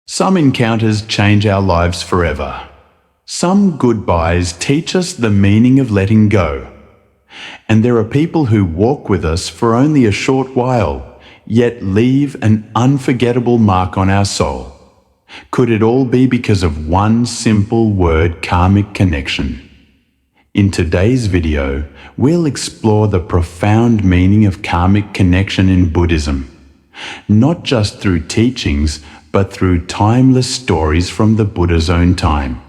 Some encounters change our lives forever. Some goodbyes teach us the meaning of letting go. And there are people who walk with us for only a short while, yet leave an unforgettable mark on our soul. Could it all be because of one simple word: karmic connection? In today's video, we'll explore the profound meaning of karmic connection in Buddhism, not just through teachings, but through timeless stories from the Buddha's own time.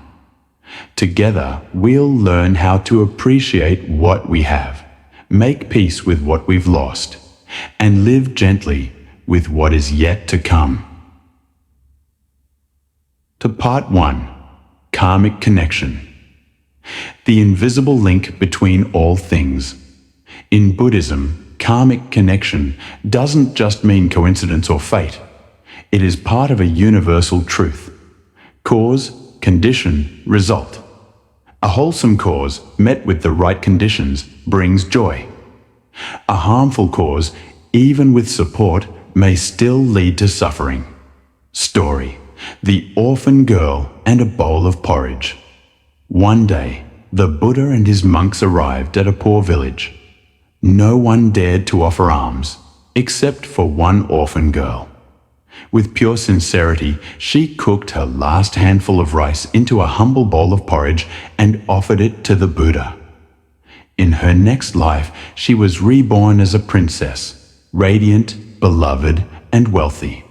Together, we'll learn how to appreciate what we have, make peace with what we've lost, and live gently with what is yet to come. To Part 1. Karmic Connection. The invisible link between all things. In Buddhism, karmic connection doesn't just mean coincidence or fate. It is part of a universal truth. Cause, condition, result. A wholesome cause met with the right conditions brings joy. A harmful cause, even with support, may still lead to suffering. Story: the orphan girl and a bowl of porridge. One day, the Buddha and his monks arrived at a poor village. No one dared to offer alms, except for one orphan girl. With pure sincerity, she cooked her last handful of rice into a humble bowl of porridge and offered it to the Buddha. In her next life, she was reborn as a princess, radiant, beloved, and wealthy.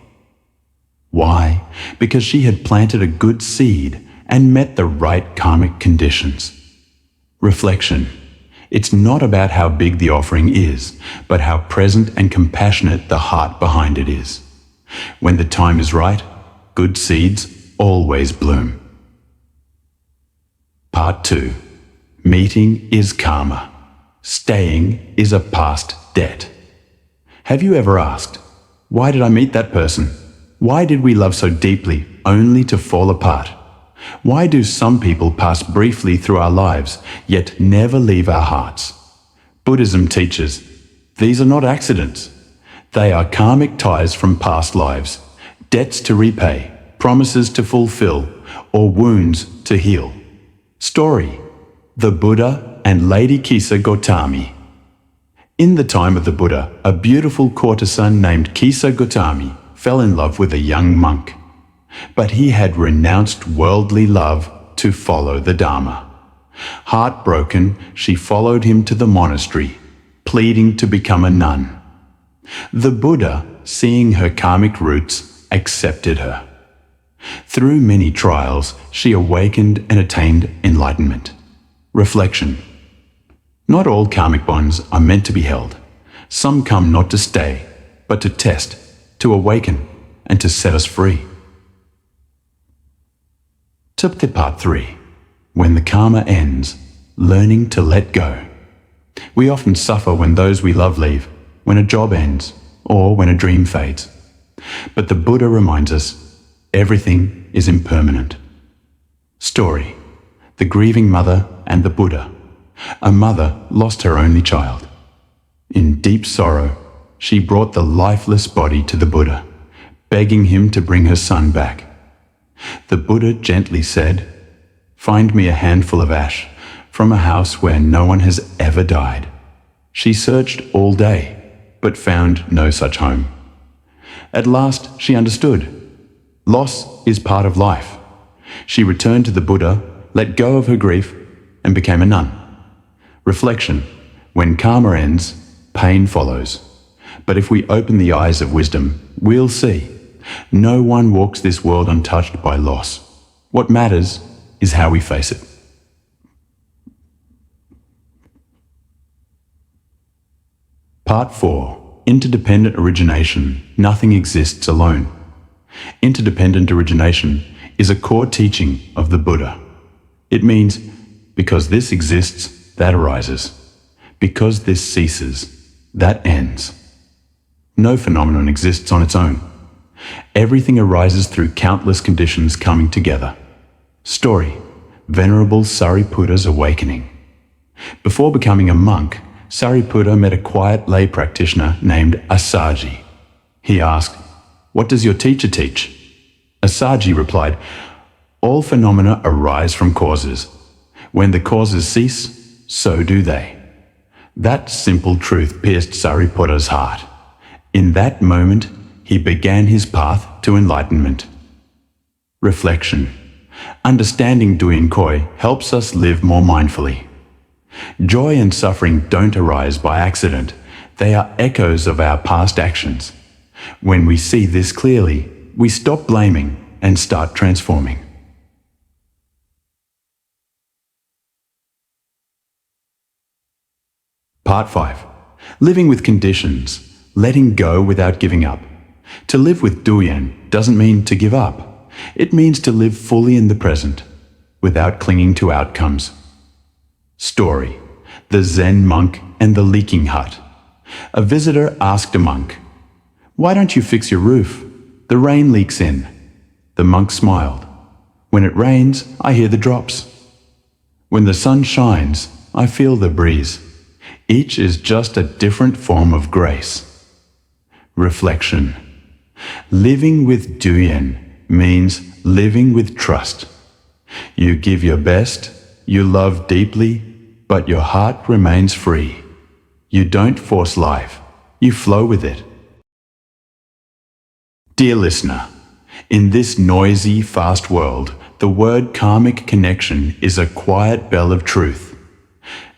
Why? Because she had planted a good seed and met the right karmic conditions. Reflection: it's not about how big the offering is, but how present and compassionate the heart behind it is. When the time is right, good seeds always bloom. Part 2. Meeting is karma. Staying is a past debt. Have you ever asked, why did I meet that person? Why did we love so deeply only to fall apart? Why do some people pass briefly through our lives, yet never leave our hearts? Buddhism teaches, these are not accidents. They are karmic ties from past lives, debts to repay, promises to fulfill, or wounds to heal. Story: the Buddha and Lady Kisa Gotami. In the time of the Buddha, a beautiful courtesan named Kisa Gotami fell in love with a young monk. But he had renounced worldly love to follow the Dharma. Heartbroken, she followed him to the monastery, pleading to become a nun. The Buddha, seeing her karmic roots, accepted her. Through many trials, she awakened and attained enlightenment. Reflection: not all karmic bonds are meant to be held. Some come not to stay, but to test, to awaken, and to set us free. To Part 3. When the karma ends, learning to let go. We often suffer when those we love leave, when a job ends, or when a dream fades. But the Buddha reminds us, everything is impermanent. Story: the grieving mother and the Buddha. A mother lost her only child. In deep sorrow, she brought the lifeless body to the Buddha, begging him to bring her son back. The Buddha gently said, "Find me a handful of ash from a house where no one has ever died." She searched all day, but found no such home. At last, she understood. Loss is part of life. She returned to the Buddha, let go of her grief, and became a nun. Reflection: when karma ends, pain follows. But if we open the eyes of wisdom, we'll see. No one walks this world untouched by loss. What matters is how we face it. Part 4. Interdependent origination. Nothing exists alone. Interdependent origination is a core teaching of the Buddha. It means, because this exists, that arises. Because this ceases, that ends. No phenomenon exists on its own. Everything arises through countless conditions coming together. Story: Venerable Sariputta's awakening. Before becoming a monk, Sariputta met a quiet lay practitioner named Asaji. He asked, "What does your teacher teach?" Assaji replied, "All phenomena arise from causes. When the causes cease, so do they." That simple truth pierced Sariputta's heart. In that moment, he began his path to enlightenment. Reflection. Understanding Duyin Koi helps us live more mindfully. Joy and suffering don't arise by accident. They are echoes of our past actions. When we see this clearly, we stop blaming and start transforming. Part 5. Living with conditions. Letting go without giving up. To live with Duyin doesn't mean to give up. It means to live fully in the present, without clinging to outcomes. Story. The Zen monk and the leaking hut. A visitor asked a monk, "Why don't you fix your roof? The rain leaks in." The monk smiled. "When it rains, I hear the drops. When the sun shines, I feel the breeze. Each is just a different form of grace." Reflection. Living with Duyin means living with trust. You give your best, you love deeply, but your heart remains free. You don't force life, you flow with it. Dear listener, in this noisy, fast world, the word karmic connection is a quiet bell of truth.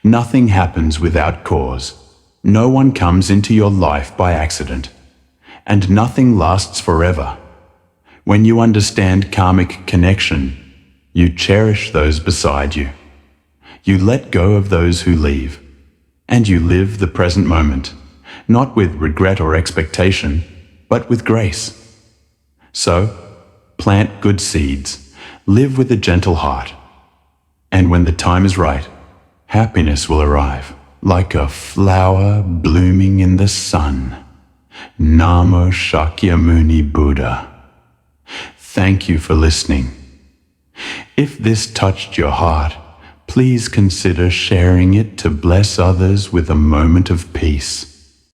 Nothing happens without cause. No one comes into your life by accident. And nothing lasts forever. When you understand karmic connection, you cherish those beside you. You let go of those who leave. And you live the present moment, not with regret or expectation, but with grace. So, plant good seeds, live with a gentle heart. And when the time is right, happiness will arrive, like a flower blooming in the sun. Namo Shakyamuni Buddha. Thank you for listening. If this touched your heart, please consider sharing it to bless others with a moment of peace.